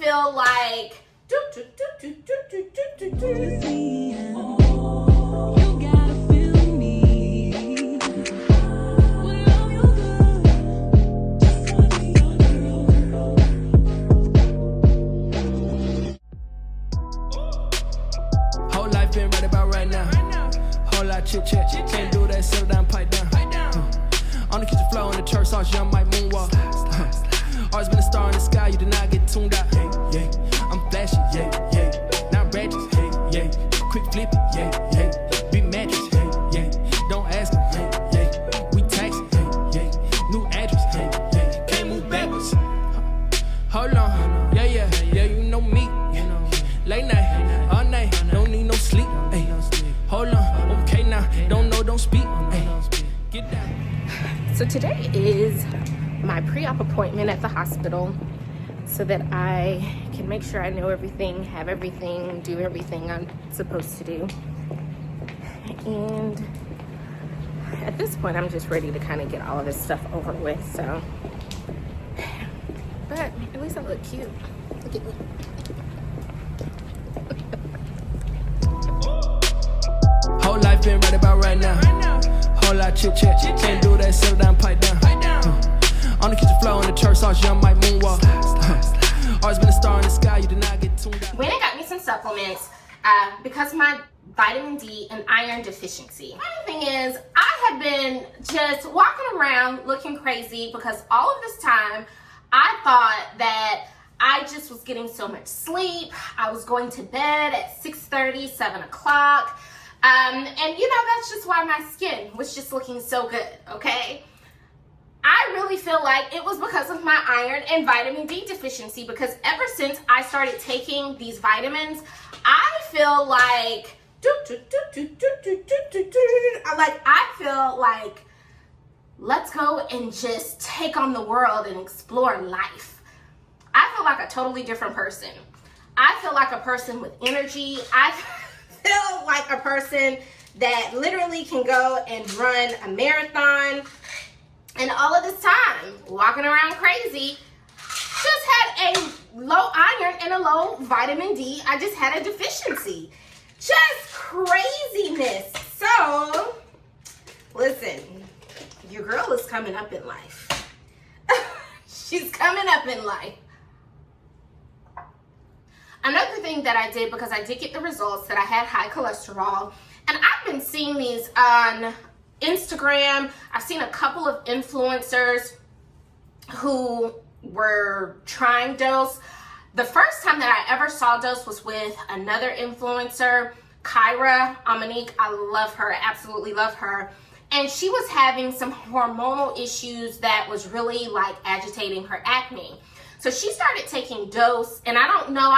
feel like whole life been right about right now. Whole lot chit chat, can't do that, settle down, pipe down. On the kitchen floor in the church sauce, young Mike moonwalk. Always been a star in the sky, you did not get tuned out. Hey, yeah, I'm flashy, yeah, yeah. Not ratchet, hey, yeah. Quick flip it, yeah, yeah. Big mattress, hey, yeah. Don't ask me, yeah, yeah. We taxi, hey, yeah. New address, hey, yeah. Can't move backwards. Hold on, yeah, yeah, yeah, you know me. Late night, all night, don't need no sleep. Ay, hold on, okay now, don't know, don't speak. Ay, get down. So today is my pre-op appointment at the hospital so that I can make sure I know everything, have everything, do everything I'm supposed to do. And at this point, I'm just ready to kind of get all of this stuff over with, so. But at least I look cute. Look at me. Whole life been right about right now. Whole lot chit chat, can't do that, settle down, pipe down. On the kitchen floor in the church sauce, young Mike moonwalk. Always been a star in the sky, you did not get tuned out. Went and got me some supplements because of my vitamin D and iron deficiency. Funny thing is, I have been just walking around looking crazy because all of this time I thought that I just was getting so much sleep. I was going to bed at 6:30, 7 o'clock. And you know, that's just why my skin was just looking so good, okay? I really feel like it was because of my iron and vitamin D deficiency, because ever since I started taking these vitamins, I feel like, I feel like, let's go and just take on the world and explore life. I feel like a totally different person. I feel like a person with energy. I feel like a person that literally can go and run a marathon. And all of this time, walking around crazy, just had a low iron and a low vitamin D. I just had a deficiency. Just craziness. So, listen, your girl is coming up in life. She's coming up in life. Another thing that I did, because I did get the results that I had high cholesterol, and I've been seeing these on Instagram. I've seen a couple of influencers who were trying dose. The first time that I ever saw dose was with another influencer, Kyra Amanique. I love her, absolutely love her. And she was having some hormonal issues that was really like agitating her acne. So she started taking dose, and I don't know,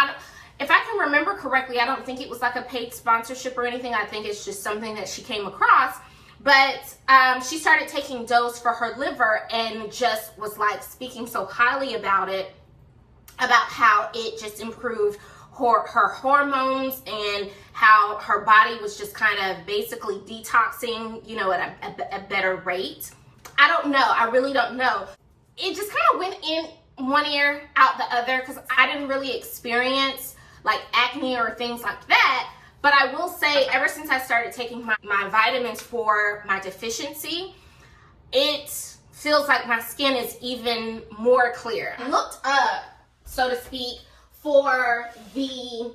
if I can remember correctly, I don't think it was like a paid sponsorship or anything. I think it's just something that she came across. But she started taking dose for her liver and just was like speaking so highly about it, about how it just improved her hormones and how her body was just kind of basically detoxing, you know, at a better rate. I don't know. I really don't know. It just kind of went in one ear, out the other, because I didn't really experience like acne or things like that. But I will say, ever since I started taking my vitamins for my deficiency, it feels like my skin is even more clear. I looked up, so to speak, for the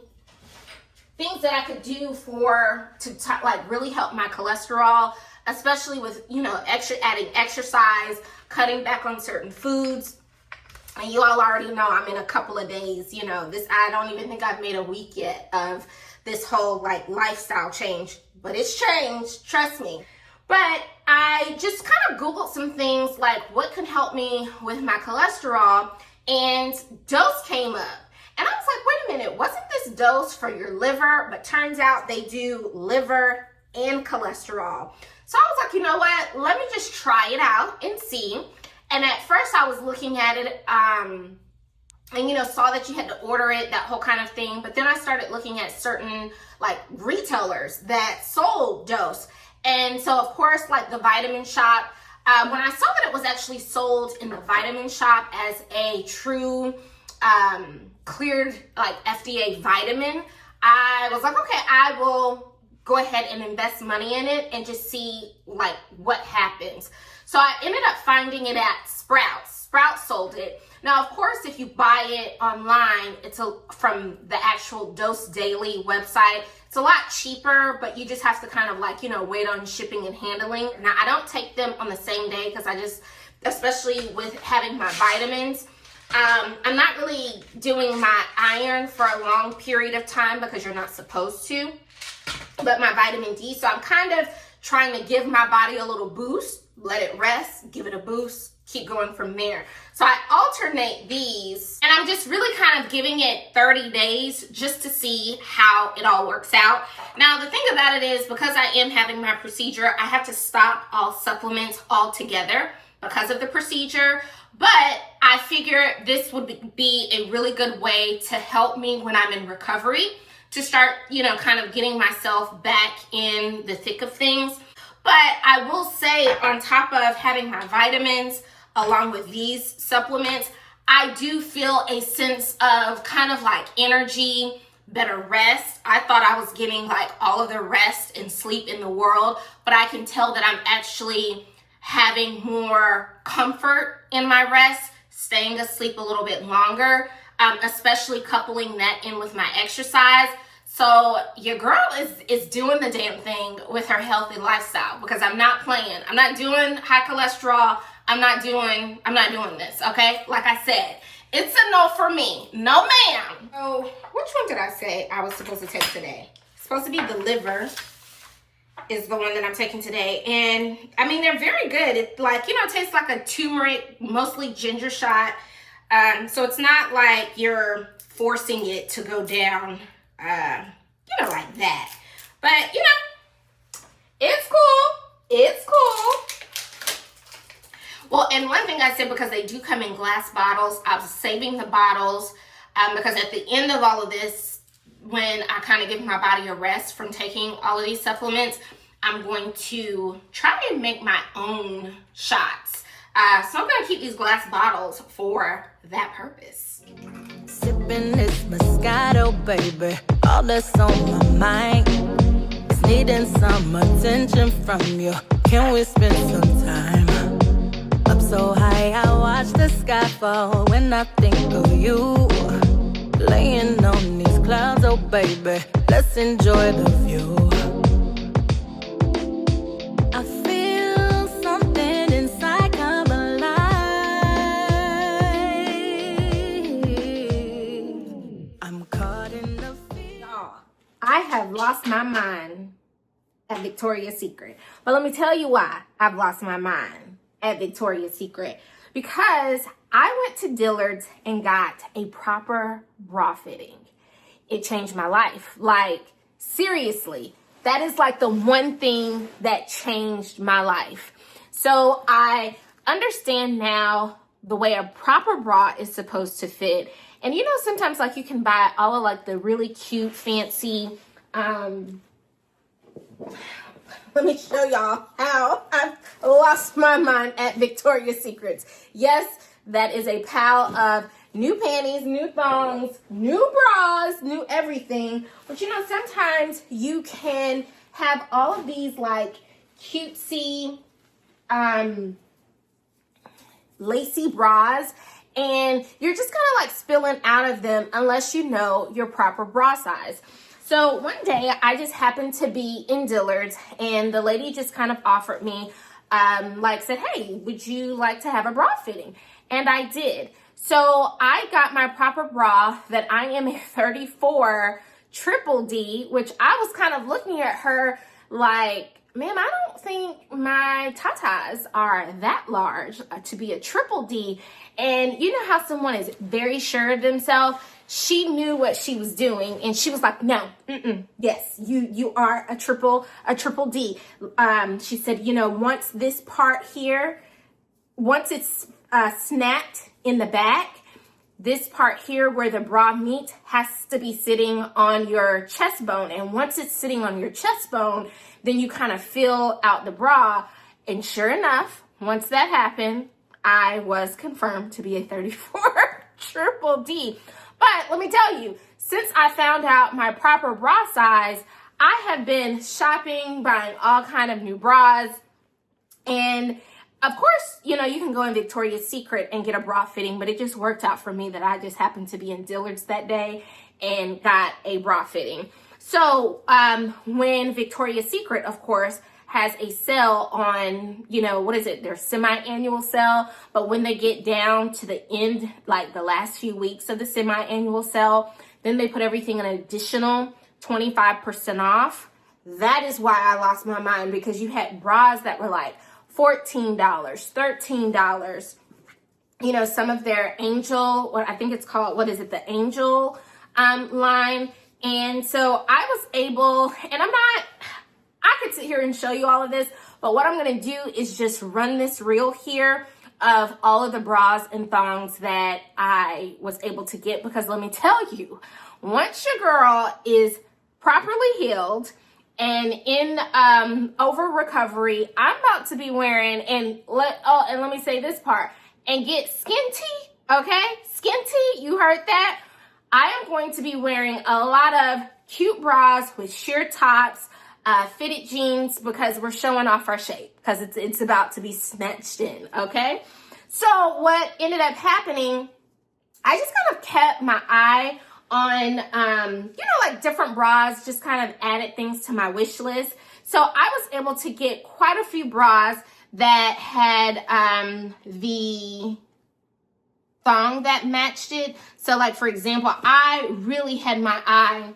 things that I could do to like really help my cholesterol, especially with, you know, adding exercise, cutting back on certain foods. And you all already know I'm in a couple of days, you know, I don't even think I've made a week yet of this whole like lifestyle change, but it's changed, trust me. But I just kind of Googled some things like what could help me with my cholesterol, and dose came up. And I was like, wait a minute, wasn't this dose for your liver? But turns out they do liver and cholesterol. So I was like, you know what? Let me just try it out and see. And at first I was looking at it, and, you know, saw that you had to order it, that whole kind of thing. But then I started looking at certain like retailers that sold dose. And so of course, like the Vitamin Shop, when I saw that it was actually sold in the Vitamin Shop as a true cleared like FDA vitamin, I was like, okay, I will go ahead and invest money in it and just see like what happens. So I ended up finding it at Sprouts. Sprouts sold it. Now, of course, if you buy it online, from the actual Dose Daily website, it's a lot cheaper, but you just have to kind of like, wait on shipping and handling. Now, I don't take them on the same day because especially with having my vitamins, I'm not really doing my iron for a long period of time because you're not supposed to, but my vitamin D. So I'm kind of trying to give my body a little boost, let it rest, give it a boost, keep going from there. So I alternate these, and I'm just really kind of giving it 30 days just to see how it all works out. Now, the thing about it is, because I am having my procedure, I have to stop all supplements altogether because of the procedure. But I figure this would be a really good way to help me when I'm in recovery, to start, kind of getting myself back in the thick of things. But I will say, on top of having my vitamins, along with these supplements, I do feel a sense of kind of like energy, better rest. I thought I was getting like all of the rest and sleep in the world, but I can tell that I'm actually having more comfort in my rest, staying asleep a little bit longer, especially coupling that in with my exercise. So your girl is doing the damn thing with her healthy lifestyle, because I'm not playing. I'm not doing high cholesterol. I'm not doing this, okay? Like I said, it's a no for me. No, ma'am. So which one did I say I was supposed to take today? It's supposed to be the liver is the one that I'm taking today. And I mean, they're very good. It tastes like a turmeric, mostly ginger shot. So it's not like you're forcing it to go down, like that. But, it's cool. It's cool. Well, and one thing I said, because they do come in glass bottles, I was saving the bottles because at the end of all of this, when I kind of give my body a rest from taking all of these supplements, I'm going to try and make my own shots. So I'm going to keep these glass bottles for that purpose. Sipping this Moscato, baby, all that's on my mind is needing some attention from you. Can we spend some time? Up so high, I watch the sky fall when I think of you. Laying on these clouds, oh baby, let's enjoy the view. I feel something inside come alive. I'm caught in the Y'all, I have lost my mind at Victoria's Secret. But let me tell you why I've lost my mind at Victoria's Secret. Because I went to Dillard's and got a proper bra fitting. It changed my life. Like, seriously, that is like the one thing that changed my life. So I understand now the way a proper bra is supposed to fit. And sometimes like you can buy all of like the really cute, fancy, let me show y'all how I've lost my mind at Victoria's Secrets. Yes, that is a pile of new panties, new thongs, new bras, new everything. But sometimes you can have all of these like cutesy, lacy bras, and you're just kind of like spilling out of them unless you know your proper bra size. So one day I just happened to be in Dillard's, and the lady just kind of offered me, said, hey, would you like to have a bra fitting? And I did. So I got my proper bra that I am a 34 triple D, which I was kind of looking at her like, ma'am, I don't think my tatas are that large to be a triple D. And you know how someone is very sure of themselves? She knew what she was doing, and she was like, no, yes, you are a triple D. She said, once this part here, once it's snapped in the back, this part here where the bra meets has to be sitting on your chest bone. And once it's sitting on your chest bone, then you kind of fill out the bra. And sure enough, once that happened, I was confirmed to be a 34 triple D. But let me tell you, since I found out my proper bra size, I have been shopping, buying all kind of new bras. And of course, you know, you can go in Victoria's Secret and get a bra fitting, but it just worked out for me that I just happened to be in Dillard's that day and got a bra fitting. So when Victoria's Secret, of course, has a sale on, you know, what is it? Their semi-annual sale. But when they get down to the end, like the last few weeks of the semi-annual sale, then they put everything an additional 25% off. That is why I lost my mind, because you had bras that were like $14, $13. You know, some of their Angel, or I think it's called, what is it? The Angel line. And so I was able, and I could sit here and show you all of this, but what I'm going to do is just run this reel here of all of the bras and thongs that I was able to get, because let me tell you, once your girl is properly healed and in over recovery, I'm about to be wearing, and let me say this part, and get skinty, okay? Skinty, you heard that? I am going to be wearing a lot of cute bras with sheer tops, fitted jeans, because we're showing off our shape, because it's about to be snatched in, okay? So what ended up happening, I just kind of kept my eye on, you know, like different bras, just kind of added things to my wish list. So I was able to get quite a few bras that had the thong that matched it. So like, for example, I really had my eye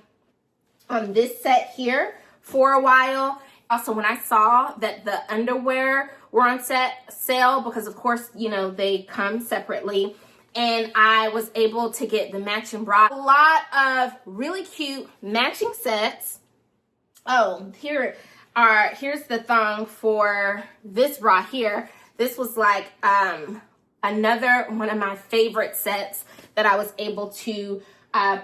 on this set here for a while. Also, when I saw that the underwear were on sale, because of course, you know, they come separately, and I was able to get the matching bra. A lot of really cute matching sets. Oh, here's the thong for this bra here. This was like another one of my favorite sets that I was able to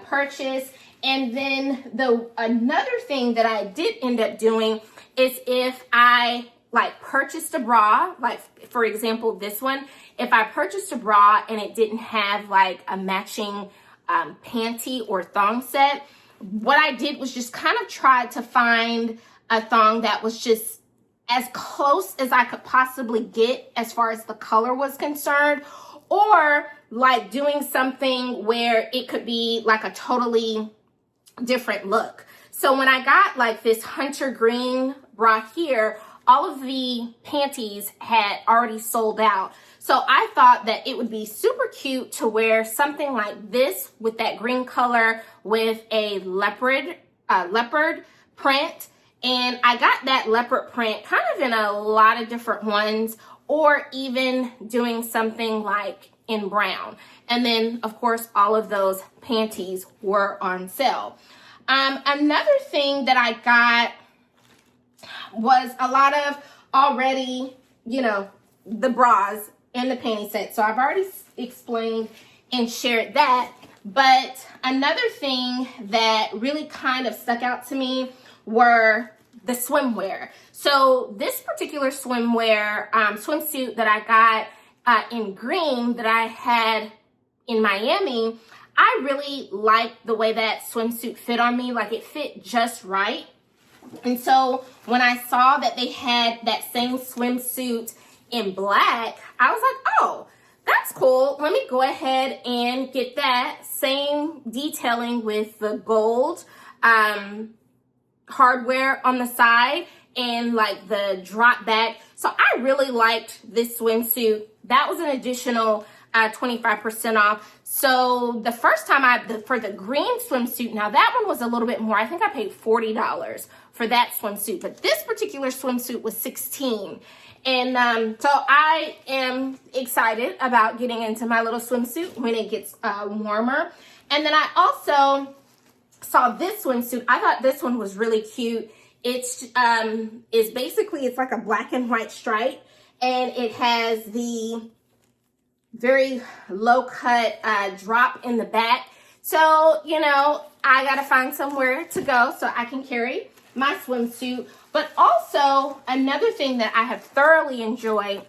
purchase. And then another thing that I did end up doing is, if I like purchased a bra, like for example, this one, if I purchased a bra and it didn't have like a matching panty or thong set, what I did was just kind of try to find a thong that was just as close as I could possibly get as far as the color was concerned, or like doing something where it could be like a totally different look. So when I got like this hunter green bra here, all of the panties had already sold out. So I thought that it would be super cute to wear something like this with that green color with a leopard print. And I got that leopard print kind of in a lot of different ones, or even doing something like in brown. And then of course, all of those panties were on sale. Another thing that I got was a lot of already, you know, the bras and the panty set. So I've already explained and shared that. But another thing that really kind of stuck out to me were the swimwear. So this particular swimwear swimsuit that I got in green that I had in Miami, I really liked the way that swimsuit fit on me. Like, it fit just right. And so when I saw that they had that same swimsuit in black, I was like, oh, that's cool. Let me go ahead and get that same detailing with the gold hardware on the side and like the drop back. So I really liked this swimsuit. That was an additional 25% off. So the first time for the green swimsuit, now that one was a little bit more. I think I paid $40 for that swimsuit, but this particular swimsuit was $16. And so I am excited about getting into my little swimsuit when it gets warmer. And then I also saw this swimsuit. I thought this one was really cute. It's basically, it's like a black and white stripe, and it has the very low cut drop in the back. So, you know, I gotta find somewhere to go so I can carry my swimsuit. But also another thing that I have thoroughly enjoyed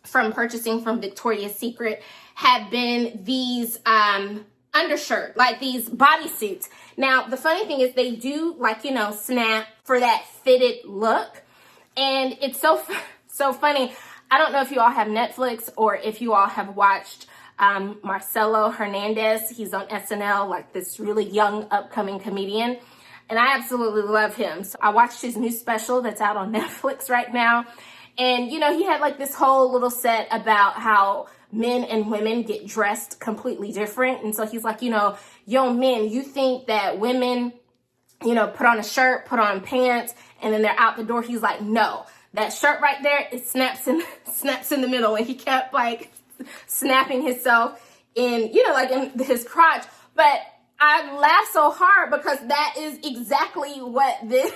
from purchasing from Victoria's Secret have been these undershirt, like these bodysuits. Now, the funny thing is they do, like, you know, snap for that fitted look. And it's so funny. I don't know if you all have Netflix or if you all have watched Marcelo Hernandez. He's on SNL, like this really young upcoming comedian. And I absolutely love him. So I watched his new special that's out on Netflix right now. And, you know, he had like this whole little set about how men and women get dressed completely different. And so he's like, you know, yo, men, you think that women, you know, put on a shirt, put on pants, and then they're out the door. He's like, no, that shirt right there, it snaps in the middle. And he kept like snapping himself in, you know, like in his crotch. But I laugh so hard because that is exactly what this,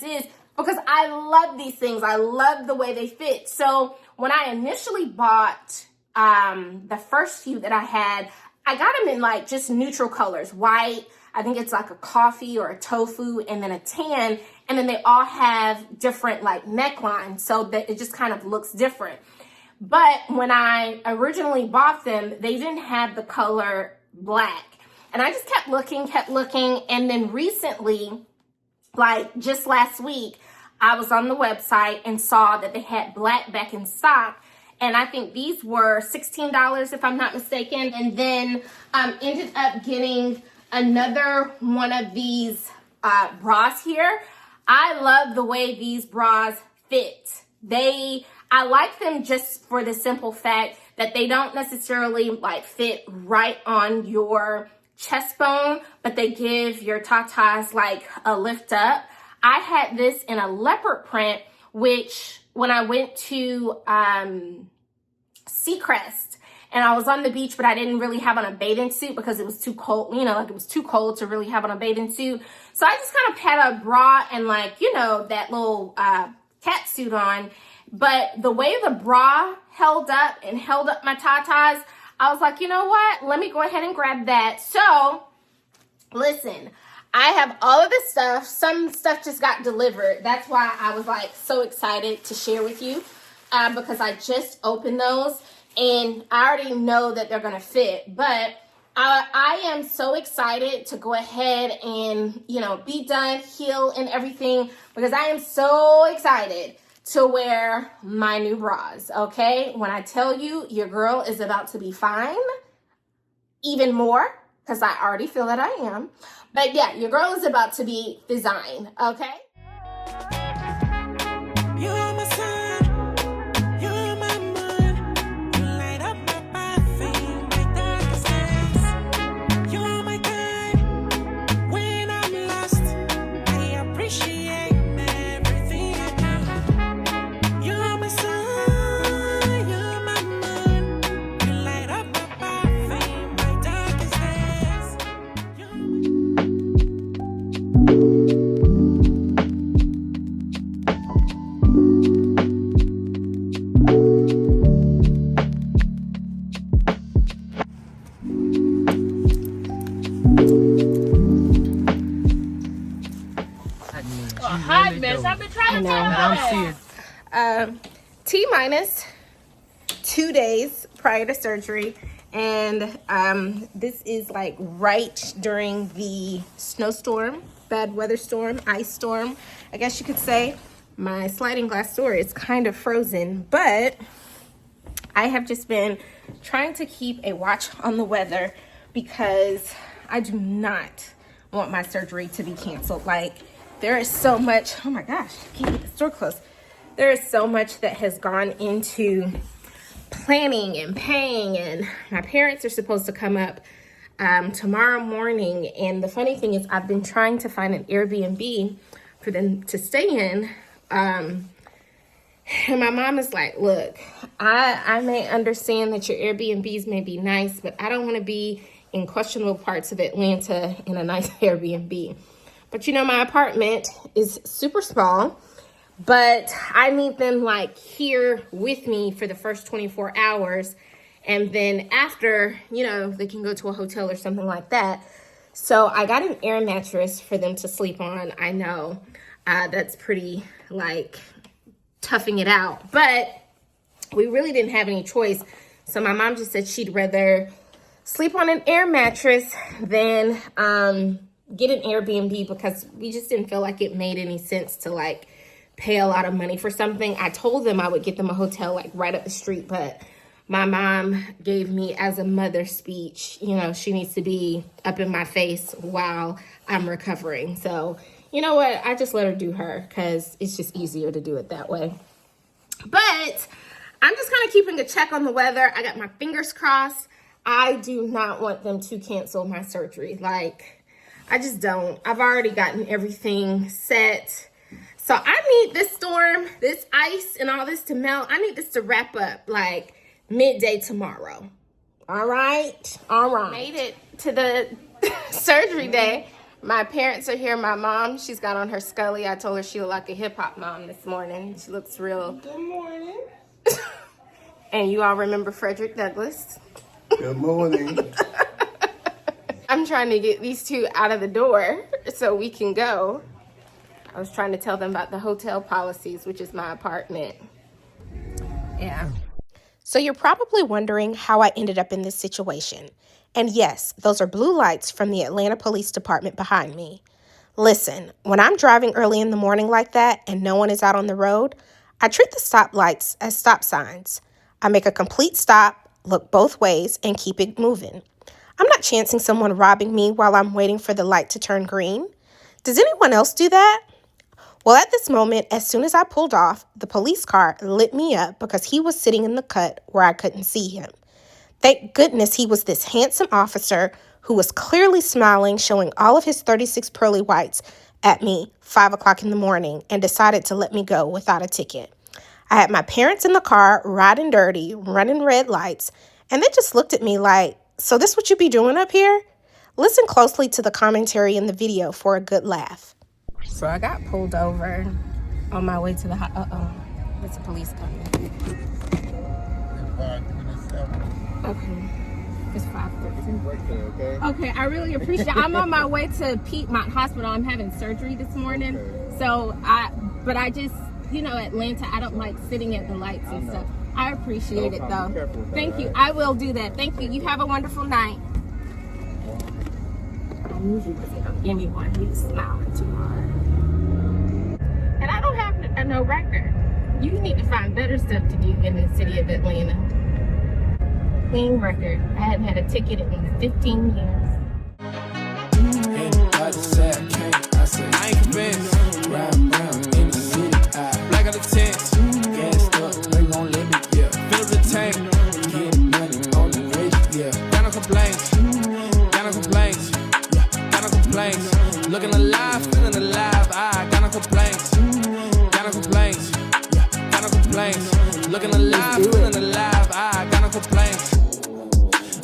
is. Because I love these things. I love the way they fit. So when I initially bought the first few that I had, I got them in like just neutral colors, white, I think it's like a coffee or a tofu, and then a tan, and then they all have different like necklines, so that it just kind of looks different. But when I originally bought them, they didn't have the color black. And I just kept looking, and then recently, like just last week, I was on the website and saw that they had black back in stock. And I think these were $16 if I'm not mistaken. And then ended up getting another one of these bras here. I love the way these bras fit. I like them just for the simple fact that they don't necessarily like fit right on your chest bone, but they give your tatas like a lift up. I had this in a leopard print, which when I went to Seacrest and I was on the beach, but I didn't really have on a bathing suit because it was too cold, you know, like it was too cold to really have on a bathing suit. So I just kind of had a bra and like, you know, that little cat suit on. But the way the bra held up my tatas, I was like, you know what? Let me go ahead and grab that. So listen, I have all of this stuff. Some stuff just got delivered. That's why I was like so excited to share with you because I just opened those and I already know that they're going to fit. But I am so excited to go ahead and, you know, be done, heal and everything, because I am so excited to wear my new bras, okay? When I tell you your girl is about to be fine, even more, because I already feel that I am. But yeah, your girl is about to be designed, okay? You're my sun, you're my moon, you light up my bathroom, my darkest days. You're my guide when I'm lost. I appreciate everything you do. You're my sun, you're my moon, you light up my bathroom, my darkest days. Hot mess. I've been trying to tell you. T-minus 2 days prior to surgery. And this is like right during the snowstorm, bad weather storm, ice storm, I guess you could say. My sliding glass door is kind of frozen, but I have just been trying to keep a watch on the weather because I do not want my surgery to be canceled. Like, there is so much, oh my gosh, I can't get the door closed. There is so much that has gone into planning and paying, and my parents are supposed to come up tomorrow morning. And the funny thing is I've been trying to find an Airbnb for them to stay in. And my mom is like, look, I may understand that your Airbnbs may be nice, but I don't want to be in questionable parts of Atlanta in a nice Airbnb. But you know, my apartment is super small, but I need them like here with me for the first 24 hours. And then after, you know, they can go to a hotel or something like that. So I got an air mattress for them to sleep on. I know that's pretty like toughing it out. But we really didn't have any choice. So my mom just said she'd rather sleep on an air mattress than get an Airbnb, because we just didn't feel like it made any sense to like pay a lot of money for something. I told them I would get them a hotel like right up the street, but my mom gave me as a mother speech, you know, she needs to be up in my face while I'm recovering. So, you know what? I just let her do her, because it's just easier to do it that way. But I'm just kind of keeping a check on the weather. I got my fingers crossed. I do not want them to cancel my surgery. Like, I just don't. I've already gotten everything set. So I need this storm, this ice, and all this to melt. I need this to wrap up like midday tomorrow. All right. Made it to the surgery day. My parents are here. My mom, she's got on her Scully. I told her she looked like a hip-hop mom this morning. She looks real. Good morning. And you all remember Frederick Douglass. Good morning. I'm trying to get these two out of the door so we can go. I was trying to tell them about the hotel policies, which is my apartment. Yeah. So you're probably wondering how I ended up in this situation. And yes, those are blue lights from the Atlanta Police Department behind me. Listen, when I'm driving early in the morning like that and no one is out on the road, I treat the stoplights as stop signs. I make a complete stop, look both ways, and keep it moving. I'm not chancing someone robbing me while I'm waiting for the light to turn green. Does anyone else do that? Well, at this moment, as soon as I pulled off, the police car lit me up because he was sitting in the cut where I couldn't see him. Thank goodness he was this handsome officer who was clearly smiling, showing all of his 36 pearly whites at me 5 o'clock in the morning, and decided to let me go without a ticket. I had my parents in the car, riding dirty, running red lights, and they just looked at me like, so this what you be doing up here? Listen closely to the commentary in the video for a good laugh. So I got pulled over on my way to the there's a police coming. Okay. It's 5:30. Okay, I really appreciate it. I'm on my way to Piedmont Hospital. I'm having surgery this morning. So I just, you know, Atlanta, I don't like sitting at the lights and stuff. I appreciate it though. Thank you. I will do that. Thank you. You have a wonderful night. I usually doesn't know anyone. He's smiling too hard. And I don't have no record. You need to find better stuff to do in the city of Atlanta. Clean record. I hadn't had a ticket in 15 years. I ain't convinced. Round in the city. Black out the tents. Gassed up. They gon' let me, yeah. Fill up the tank. Get money on the rich, yeah. Got no complaints. Got no complaints. Yeah. Got no complaints. Looking alive, feeling alive. I got no complaints. Got no complaints. Yeah. Got no complaints. Looking alive, feeling alive. I got no complaints.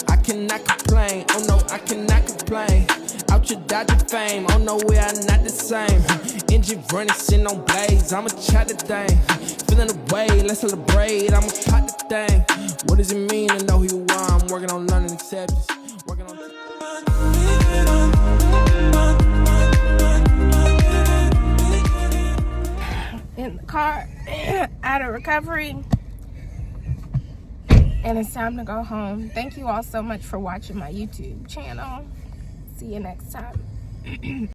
I cannot complain. Oh no, I cannot complain. Out your Dodger fame, oh no, we are not the same. Engine running, sitting on blades, I'ma chat the thing. Feeling the way, let's celebrate, I'ma pop the thing. What does it mean to know who you are? I'm working on learning acceptance. Working on. In the car, out of recovery. And it's time to go home. Thank you all so much for watching my YouTube channel. See you next time.